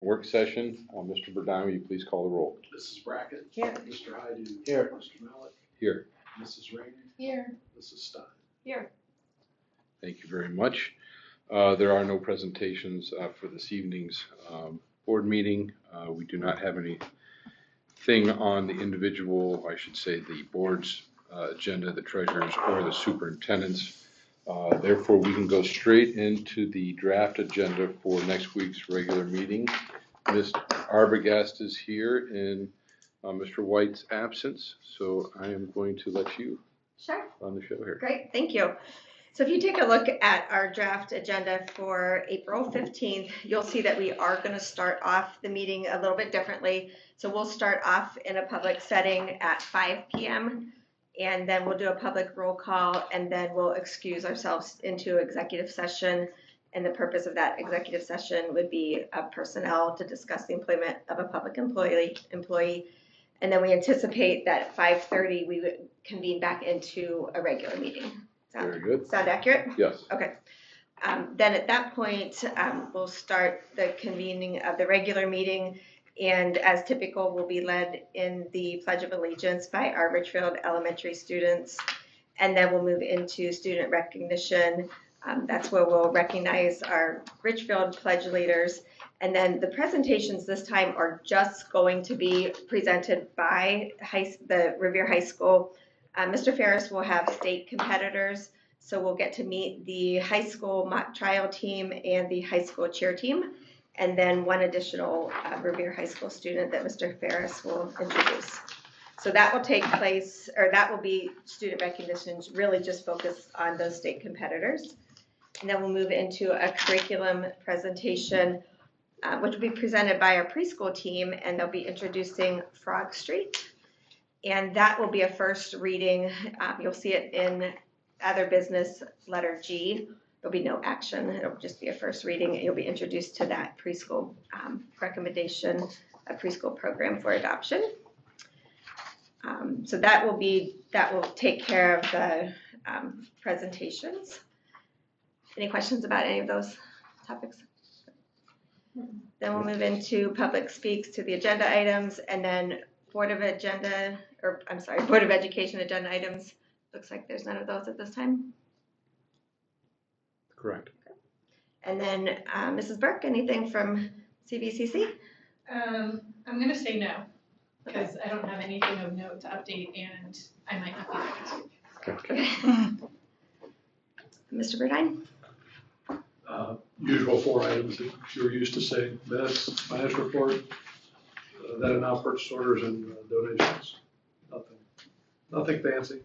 Work session. Mr. Burdine, will you please call the roll? Mrs. Brackett. Here. Mr. Hyden. Here. Mr. Mallett. Here. Mrs. Rainey. Here. Mrs. Stein. Here. Thank you very much. There are no presentations for this evening's board meeting. We do not have anything on the individual, I should say, the board's agenda, the treasurer's or the superintendent's. Therefore, we can go straight into the draft agenda for next week's regular meeting. Ms. Arbogast is here in Mr. White's absence, so I am going to let you run the show here. Great, thank you. So if you take a look at our draft agenda for April 15th, you'll see that we are going to start off the meeting a little bit differently. So we'll start off in a public setting at 5 p.m. and then we'll do a public roll call, and then we'll excuse ourselves into executive session. And the purpose of that executive session would be personnel to discuss the employment of a public employee. And then we anticipate that at 5:30 we would convene back into a regular meeting. Very good. Sound accurate? Yes. Okay. Then at that point, we'll start the convening of the regular meeting. And as typical, we'll be led in the Pledge of Allegiance by our Richfield Elementary students. And then we'll move into student recognition. That's where we'll recognize our Richfield Pledge leaders. And then the presentations this time are just going to be presented by the Revere High School. Mr. Ferris will have state competitors, so we'll get to meet the high school mock trial team and the high school cheer team, and then one additional Revere High School student that Mr. Ferris will introduce. So that will take place, or that will be student recognitions, really just focused on those state competitors. And then we'll move into a curriculum presentation, which will be presented by our preschool team, and they'll be introducing Frog Street. And that will be a first reading. You'll see it in other business, letter G. There'll be no action. It'll just be a first reading. You'll be introduced to that preschool recommendation, a preschool program for adoption. So that will take care of the presentations. Any questions about any of those topics? Then we'll move into public speaks to the agenda items, and then Board of Education agenda items. Looks like there's none of those at this time. Correct. And then Mrs. Burke, anything from CVCC? I'm going to say no, because I don't have anything of note to update, and I might not be there next week. Okay. Mr. Burdine? Usual 4 items that you're used to saying: minutes, financial report, then and now purchase orders and donations. Nothing fancy.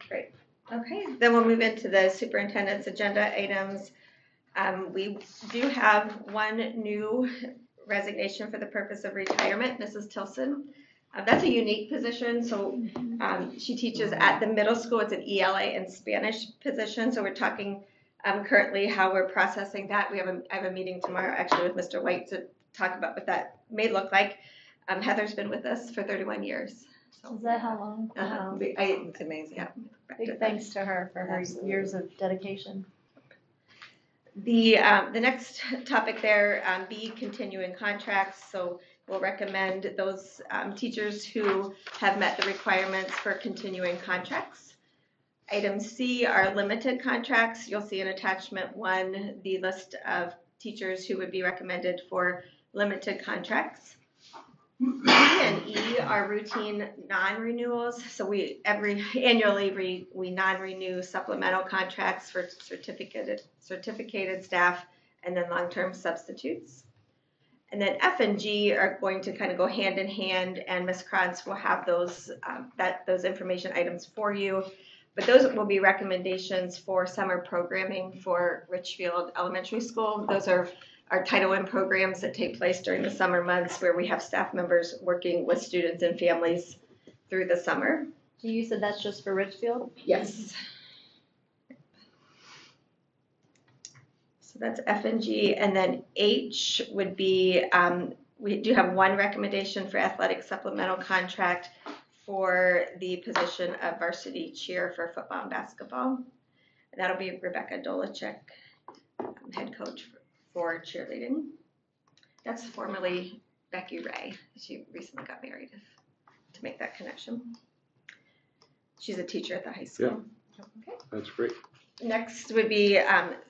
Great. Okay, then we'll move into the superintendent's agenda items. We do have one new resignation for the purpose of retirement, Mrs. Tilson. That's a unique position. So she teaches at the middle school. It's an ELA and Spanish position. So we're talking currently how we're processing that. I have a meeting tomorrow actually with Mr. White to talk about what that may look like. Heather's been with us for 31 years. So, Is that how long? wow. It's amazing. Yeah. Big thanks to her for her years of dedication. The next topic there, B, continuing contracts. So we'll recommend those teachers who have met the requirements for continuing contracts. Item C are limited contracts. You'll see in attachment 1 the list of teachers who would be recommended for limited contracts. B and E are routine non-renewals. So we annually non-renew supplemental contracts for certificated staff and then long-term substitutes. And then F and G are going to kind of go hand in hand, and Ms. Krantz will have those information items for you. But those will be recommendations for summer programming for Richfield Elementary School. Those are our Title I programs that take place during the summer months, where we have staff members working with students and families through the summer. So you said that's just for Richfield? Yes. So that's F and G. And then H would be, we do have one recommendation for athletic supplemental contract for the position of varsity cheer for football and basketball. And that'll be Rebecca Dolachek, head coach for cheerleading. That's formerly Becky Ray. She recently got married, to make that connection. She's a teacher at the high school. Okay. That's great. Next would be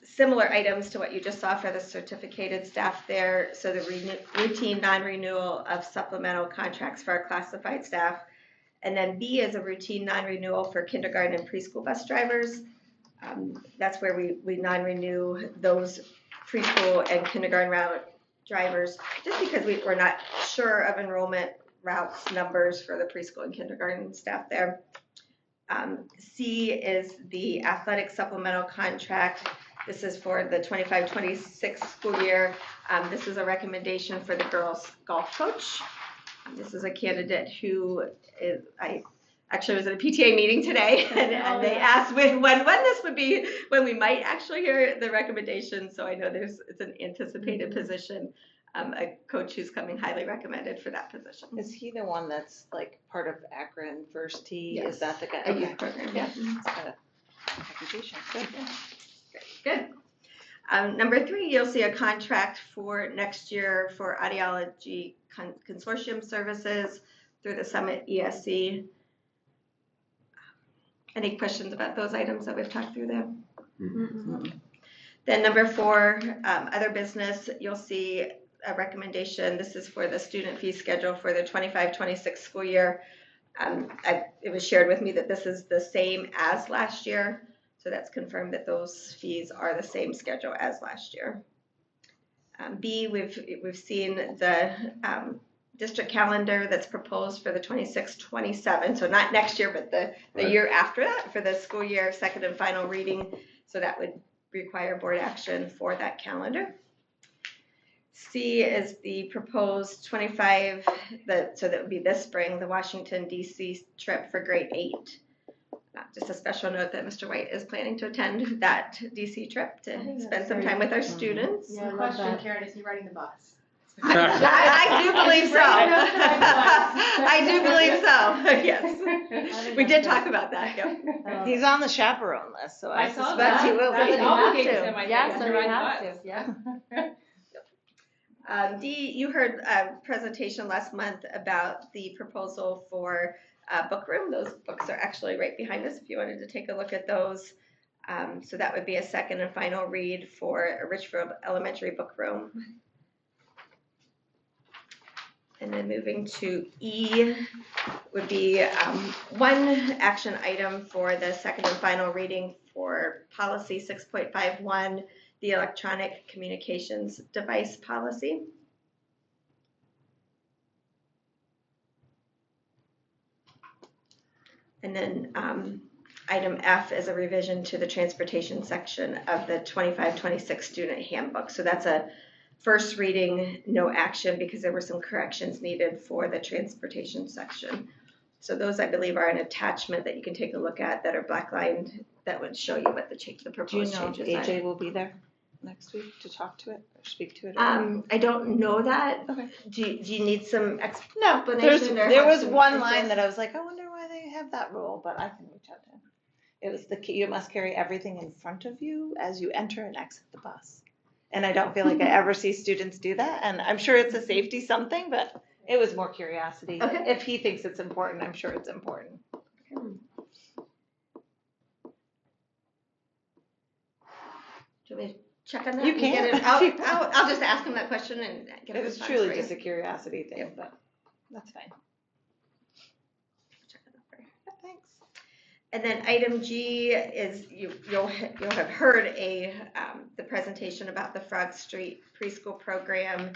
similar items to what you just saw for the certificated staff there. So the routine non-renewal of supplemental contracts for our classified staff. And then B is a routine non-renewal for kindergarten and preschool bus drivers. That's where we non-renew those preschool and kindergarten route drivers, just because we're not sure of enrollment routes numbers for the preschool and kindergarten staff there. C is the athletic supplemental contract. This is for the 25-26 school year. This is a recommendation for the girls golf coach. This is a candidate who I actually was at a PTA meeting today, and they asked when this would be, when we might actually hear the recommendation. So I know it's an anticipated position. A coach who's coming highly recommended for that position. Is he the one that's like part of Akron First Tee? Yes. Is that the guy? A youth program, yeah. It's got a reputation. Good. Good. Number 3, you'll see a contract for next year for audiology consortium services through the Summit ESC. Any questions about those items that we've talked through there? Mm-mm. Then number 4, other business, you'll see a recommendation. This is for the student fee schedule for the 25-26 school year. It was shared with me that this is the same as last year. So that's confirmed that those fees are the same schedule as last year. B, we've seen the district calendar that's proposed for the 26-27. So not next year, but the year after that for the school year second and final reading. So that would require board action for that calendar. C is the proposed 25, so that would be this spring, the Washington, D.C. trip for grade 8. Just a special note that Mr. White is planning to attend that D.C. trip to spend some time with our students. Yeah, I love Question, that. Karen, is he riding the bus? I do believe so. I do believe so, yes. We did talk about that, yep. He's on the chaperone list, so I saw suspect that. he will That be. would You have obligates to. him, I think, Yeah, so to you ride the have bus. to, yeah. D, you heard a presentation last month about the proposal for book room. Those books are actually right behind us if you wanted to take a look at those. So that would be a second and final read for a Richfield Elementary book room. And then moving to E would be one action item for the second and final reading for policy 6.51, the electronic communications device policy. And then item F is a revision to the transportation section of the 25-26 student handbook. So that's a first reading, no action, because there were some corrections needed for the transportation section. So those, I believe, are an attachment that you can take a look at that are blacklined that would show you what the Do you proposed know if changes are. AJ will be there next week to talk to it or speak to it? I don't know that. Okay. Do you need some No, explanation? or there have was some one info? line that I was like, I wonder why they have that rule, but I can reach out to him. It was you must carry everything in front of you as you enter and exit the bus. And I don't feel like I ever see students do that. And I'm sure it's a safety something, but it was more curiosity. Okay. If he thinks it's important, I'm sure it's important. Do you want me to check on that? You and can. get it? I'll just ask him that question and get a It was response truly for you. just a curiosity thing, Yep. but that's fine. Check it out for you. Yeah, thanks. And then item G is you'll have heard the presentation about the Frog Street preschool program.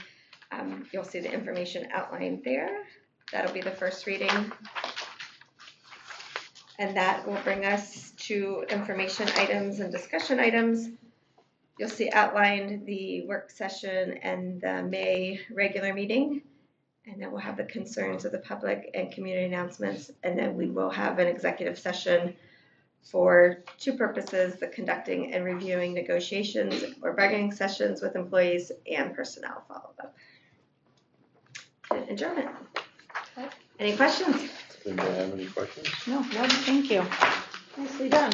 You'll see the information outlined there. That'll be the first reading. And that will bring us to information items and discussion items. You'll see outlined the work session and the May regular meeting. And then we'll have the concerns of the public and community announcements. And then we will have an executive session for two purposes: the conducting and reviewing negotiations or bargaining sessions with employees and personnel follow-up. And adjournment. Any questions? Anybody have any questions? No, thank you. Nicely done.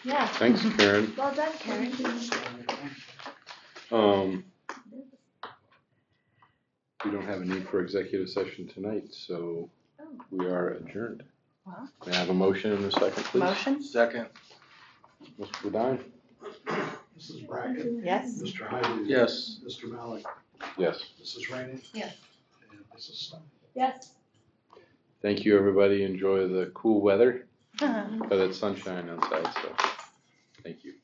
Yeah, Thanks, Karen. well done, Karen. We don't have a need for executive session tonight, so we are adjourned. Wow. May I have a motion in a second, please? Motion? Second. Mr. Bodine? Mrs. Brackett. Yes. Mr. Heidi. Yes. Mr. Malik. Yes. Mrs. Rainey. Yes. And Mrs. Stein. Yes. Thank you, everybody. Enjoy the cool weather, but it's sunshine outside, so thank you.